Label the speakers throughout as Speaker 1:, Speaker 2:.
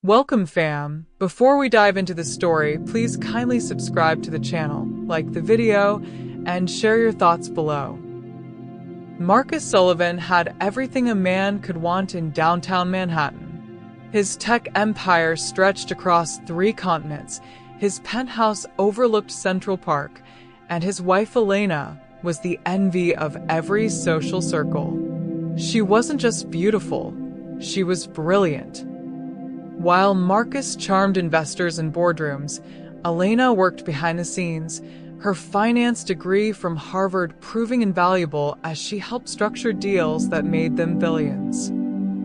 Speaker 1: Welcome fam! Before we dive into the story, please kindly subscribe to the channel, like the video, and share your thoughts below. Marcus Sullivan had everything a man could want in downtown Manhattan. His tech empire stretched across 3 continents, his penthouse overlooked Central Park, and his wife Elena was the envy of every social circle. She wasn't just beautiful, she was brilliant. While Marcus charmed investors in boardrooms, Elena worked behind the scenes, her finance degree from Harvard proving invaluable as she helped structure deals that made them billions.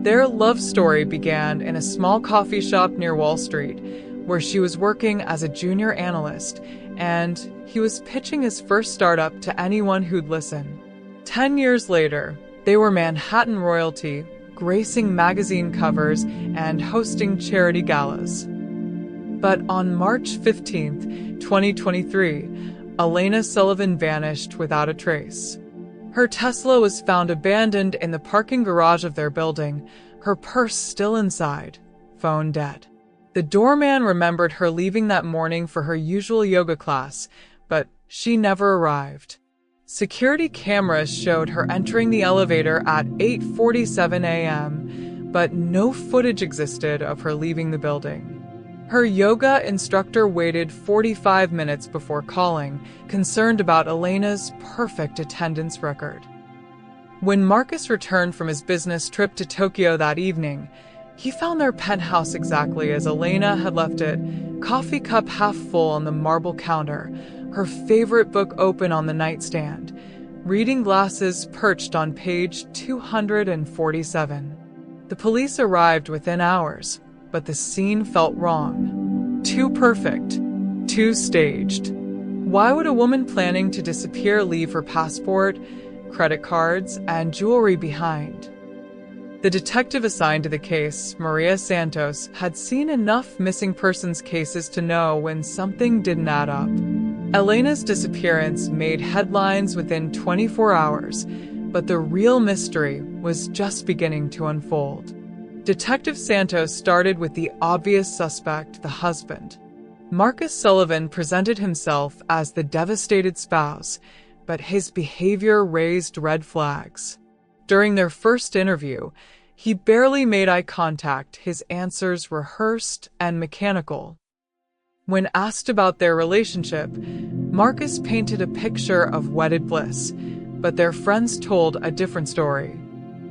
Speaker 1: Their love story began in a small coffee shop near Wall Street, where she was working as a junior analyst, and he was pitching his first startup to anyone who'd listen. 10 years later, they were Manhattan royalty, gracing magazine covers and hosting charity galas. But on March 15, 2023, Elena Sullivan vanished without a trace. Her Tesla was found abandoned in the parking garage of their building, her purse still inside, phone dead. The doorman remembered her leaving that morning for her usual yoga class, but she never arrived. Security cameras showed her entering the elevator at 8:47 a.m., but no footage existed of her leaving the building. Her yoga instructor waited 45 minutes before calling, concerned about Elena's perfect attendance record. When Marcus returned from his business trip to Tokyo that evening, he found their penthouse exactly as Elena had left it, coffee cup half full on the marble counter, her favorite book open on the nightstand, reading glasses perched on page 247. The police arrived within hours, but the scene felt wrong. Too perfect, too staged. Why would a woman planning to disappear leave her passport, credit cards, and jewelry behind? The detective assigned to the case, Maria Santos, had seen enough missing persons cases to know when something didn't add up. Elena's disappearance made headlines within 24 hours, but the real mystery was just beginning to unfold. Detective Santos started with the obvious suspect, the husband. Marcus Sullivan presented himself as the devastated spouse, but his behavior raised red flags. During their first interview, he barely made eye contact, his answers rehearsed and mechanical. When asked about their relationship, Marcus painted a picture of wedded bliss, but their friends told a different story.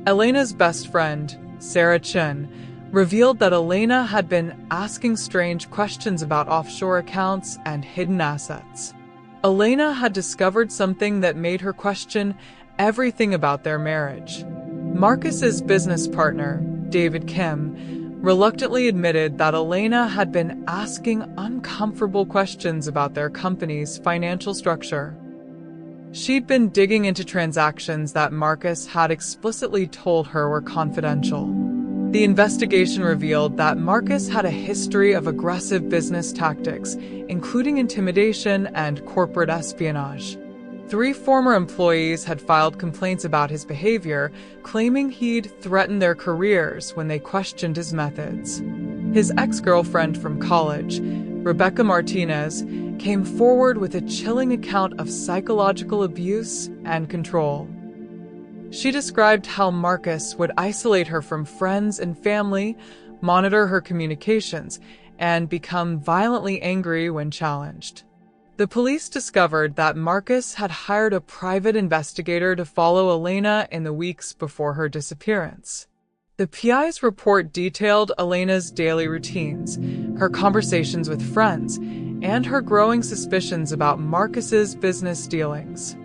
Speaker 1: Elena's best friend, Sarah Chin, revealed that Elena had been asking strange questions about offshore accounts and hidden assets. Elena had discovered something that made her question everything about their marriage. Marcus's business partner, David Kim, reluctantly admitted that Elena had been asking uncomfortable questions about their company's financial structure. She'd been digging into transactions that Marcus had explicitly told her were confidential. The investigation revealed that Marcus had a history of aggressive business tactics, including intimidation and corporate espionage. 3 former employees had filed complaints about his behavior, claiming he'd threatened their careers when they questioned his methods. His ex-girlfriend from college, Rebecca Martinez, came forward with a chilling account of psychological abuse and control. She described how Marcus would isolate her from friends and family, monitor her communications, and become violently angry when challenged. The police discovered that Marcus had hired a private investigator to follow Elena in the weeks before her disappearance. The PI's report detailed Elena's daily routines, her conversations with friends, and her growing suspicions about Marcus's business dealings.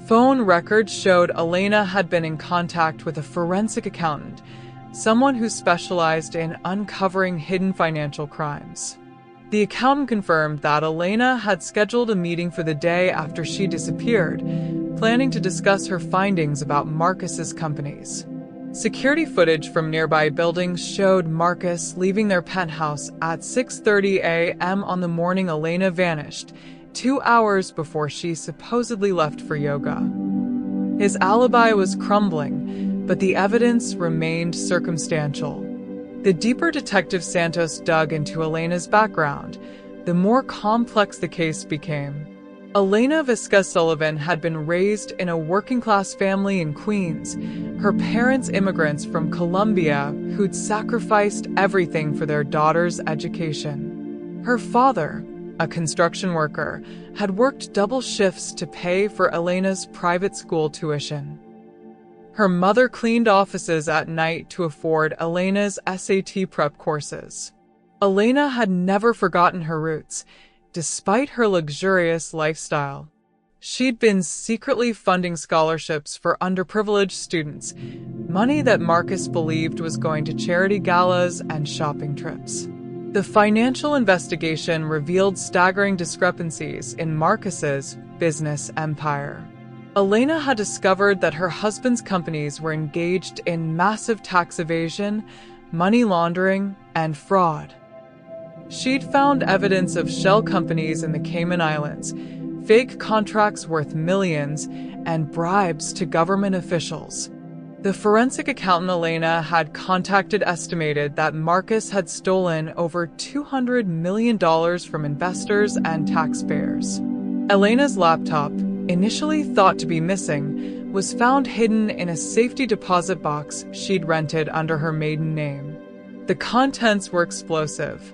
Speaker 1: Phone records showed Elena had been in contact with a forensic accountant, someone who specialized in uncovering hidden financial crimes. The accountant confirmed that Elena had scheduled a meeting for the day after she disappeared, planning to discuss her findings about Marcus's companies. Security footage from nearby buildings showed Marcus leaving their penthouse at 6:30 a.m. on the morning Elena vanished, 2 hours before she supposedly left for yoga. His alibi was crumbling, but the evidence remained circumstantial. The deeper Detective Santos dug into Elena's background, the more complex the case became. Elena Vasquez-Sullivan had been raised in a working-class family in Queens, her parents immigrants from Colombia who'd sacrificed everything for their daughter's education. Her father, a construction worker, had worked double shifts to pay for Elena's private school tuition. Her mother cleaned offices at night to afford Elena's SAT prep courses. Elena had never forgotten her roots, despite her luxurious lifestyle. She'd been secretly funding scholarships for underprivileged students, money that Marcus believed was going to charity galas and shopping trips. The financial investigation revealed staggering discrepancies in Marcus's business empire. Elena had discovered that her husband's companies were engaged in massive tax evasion, money laundering, and fraud. She'd found evidence of shell companies in the Cayman Islands, fake contracts worth millions, and bribes to government officials. The forensic accountant Elena had contacted estimated that Marcus had stolen over $200 million from investors and taxpayers. Elena's laptop, initially thought to be missing, was found hidden in a safety deposit box she'd rented under her maiden name. The contents were explosive.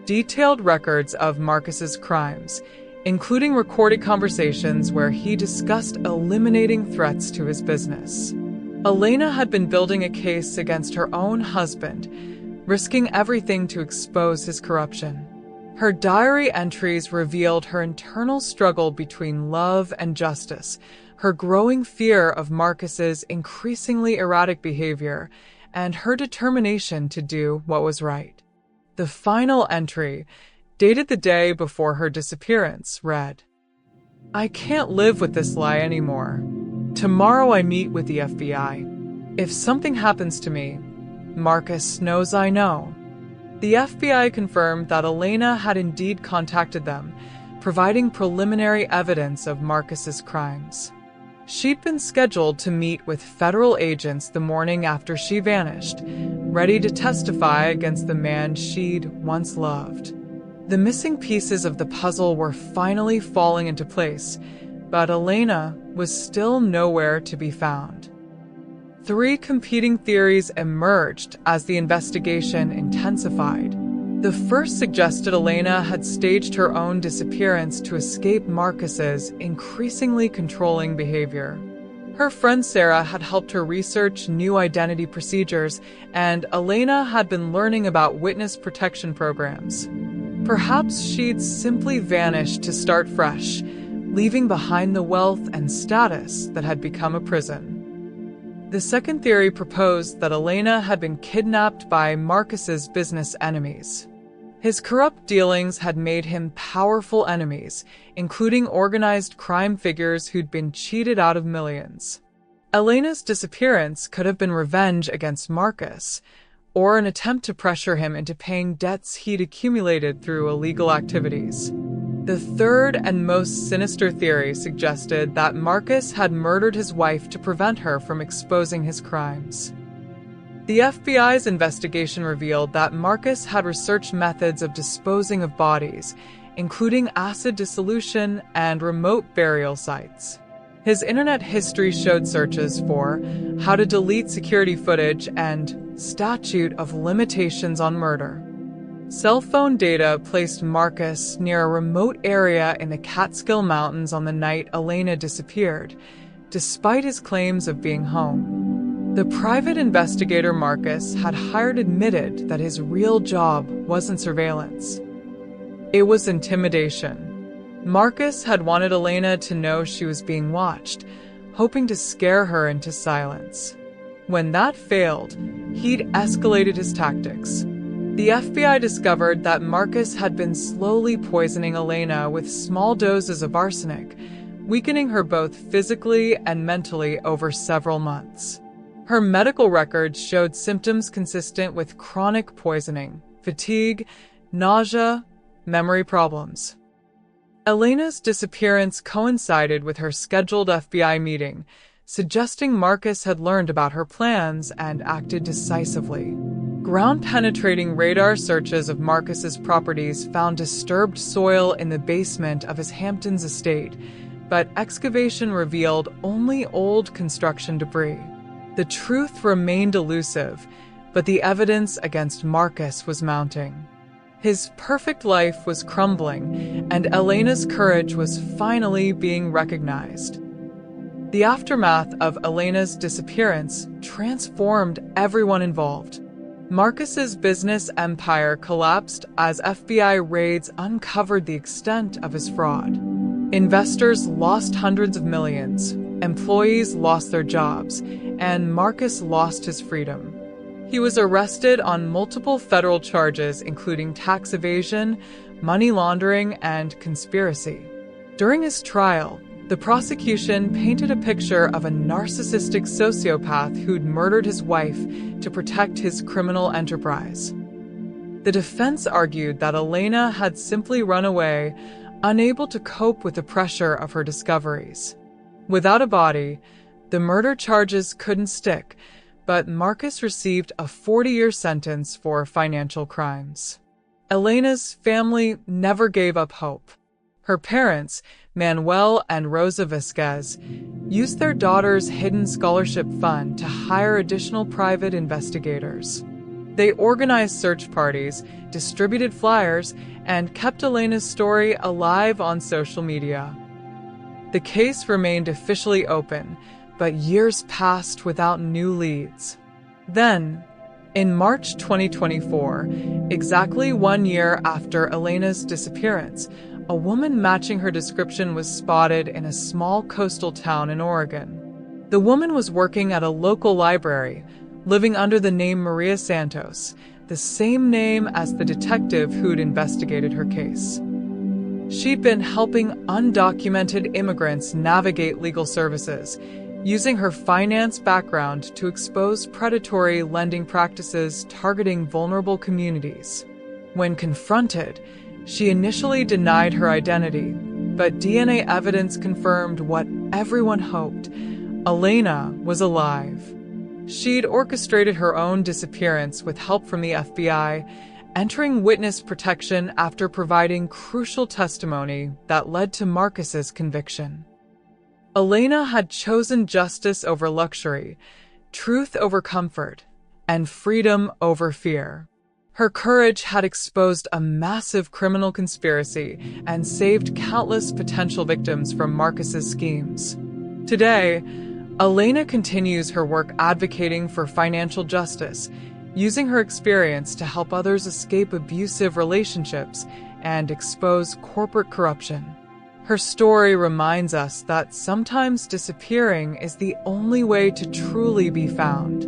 Speaker 1: Detailed records of Marcus's crimes, including recorded conversations where he discussed eliminating threats to his business. Elena had been building a case against her own husband, risking everything to expose his corruption. Her diary entries revealed her internal struggle between love and justice, her growing fear of Marcus's increasingly erratic behavior, and her determination to do what was right. The final entry, dated the day before her disappearance, read, "I can't live with this lie anymore. Tomorrow I meet with the FBI. If something happens to me, Marcus knows I know." The FBI confirmed that Elena had indeed contacted them, providing preliminary evidence of Marcus's crimes. She'd been scheduled to meet with federal agents the morning after she vanished, ready to testify against the man she'd once loved. The missing pieces of the puzzle were finally falling into place, but Elena was still nowhere to be found. 3 competing theories emerged as the investigation intensified. The first suggested Elena had staged her own disappearance to escape Marcus's increasingly controlling behavior. Her friend Sarah had helped her research new identity procedures, and Elena had been learning about witness protection programs. Perhaps she'd simply vanished to start fresh, leaving behind the wealth and status that had become a prison. The second theory proposed that Elena had been kidnapped by Marcus's business enemies. His corrupt dealings had made him powerful enemies, including organized crime figures who'd been cheated out of millions. Elena's disappearance could have been revenge against Marcus, or an attempt to pressure him into paying debts he'd accumulated through illegal activities. The third and most sinister theory suggested that Marcus had murdered his wife to prevent her from exposing his crimes. The FBI's investigation revealed that Marcus had researched methods of disposing of bodies, including acid dissolution and remote burial sites. His internet history showed searches for how to delete security footage and statute of limitations on murder. Cell phone data placed Marcus near a remote area in the Catskill Mountains on the night Elena disappeared, despite his claims of being home. The private investigator Marcus had hired admitted that his real job wasn't surveillance. It was intimidation. Marcus had wanted Elena to know she was being watched, hoping to scare her into silence. When that failed, he'd escalated his tactics. The FBI discovered that Marcus had been slowly poisoning Elena with small doses of arsenic, weakening her both physically and mentally over several months. Her medical records showed symptoms consistent with chronic poisoning, fatigue, nausea, memory problems. Elena's disappearance coincided with her scheduled FBI meeting, suggesting Marcus had learned about her plans and acted decisively. Ground-penetrating radar searches of Marcus's properties found disturbed soil in the basement of his Hamptons estate, but excavation revealed only old construction debris. The truth remained elusive, but the evidence against Marcus was mounting. His perfect life was crumbling, and Elena's courage was finally being recognized. The aftermath of Elena's disappearance transformed everyone involved. Marcus's business empire collapsed as FBI raids uncovered the extent of his fraud. Investors lost hundreds of millions, employees lost their jobs, and Marcus lost his freedom. He was arrested on multiple federal charges, including tax evasion, money laundering, and conspiracy. During his trial, the prosecution painted a picture of a narcissistic sociopath who'd murdered his wife to protect his criminal enterprise. The defense argued that Elena had simply run away, unable to cope with the pressure of her discoveries. Without a body, the murder charges couldn't stick, but Marcus received a 40-year sentence for financial crimes. Elena's family never gave up hope. Her parents, Manuel and Rosa Vasquez, used their daughter's hidden scholarship fund to hire additional private investigators. They organized search parties, distributed flyers, and kept Elena's story alive on social media. The case remained officially open, but years passed without new leads. Then, in March 2024, exactly 1 year after Elena's disappearance, a woman matching her description was spotted in a small coastal town in Oregon. The woman was working at a local library, living under the name Maria Santos, the same name as the detective who'd investigated her case. She'd been helping undocumented immigrants navigate legal services, using her finance background to expose predatory lending practices targeting vulnerable communities. When confronted, she initially denied her identity, but DNA evidence confirmed what everyone hoped: Elena was alive. She'd orchestrated her own disappearance with help from the FBI, entering witness protection after providing crucial testimony that led to Marcus's conviction. Elena had chosen justice over luxury, truth over comfort, and freedom over fear. Her courage had exposed a massive criminal conspiracy and saved countless potential victims from Marcus's schemes. Today, Elena continues her work advocating for financial justice, using her experience to help others escape abusive relationships and expose corporate corruption. Her story reminds us that sometimes disappearing is the only way to truly be found.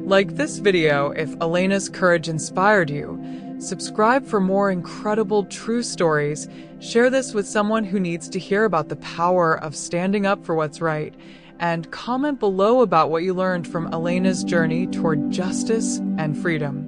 Speaker 1: Like this video if Elena's courage inspired you. Subscribe for more incredible true stories. Share this with someone who needs to hear about the power of standing up for what's right. And comment below about what you learned from Elena's journey toward justice and freedom.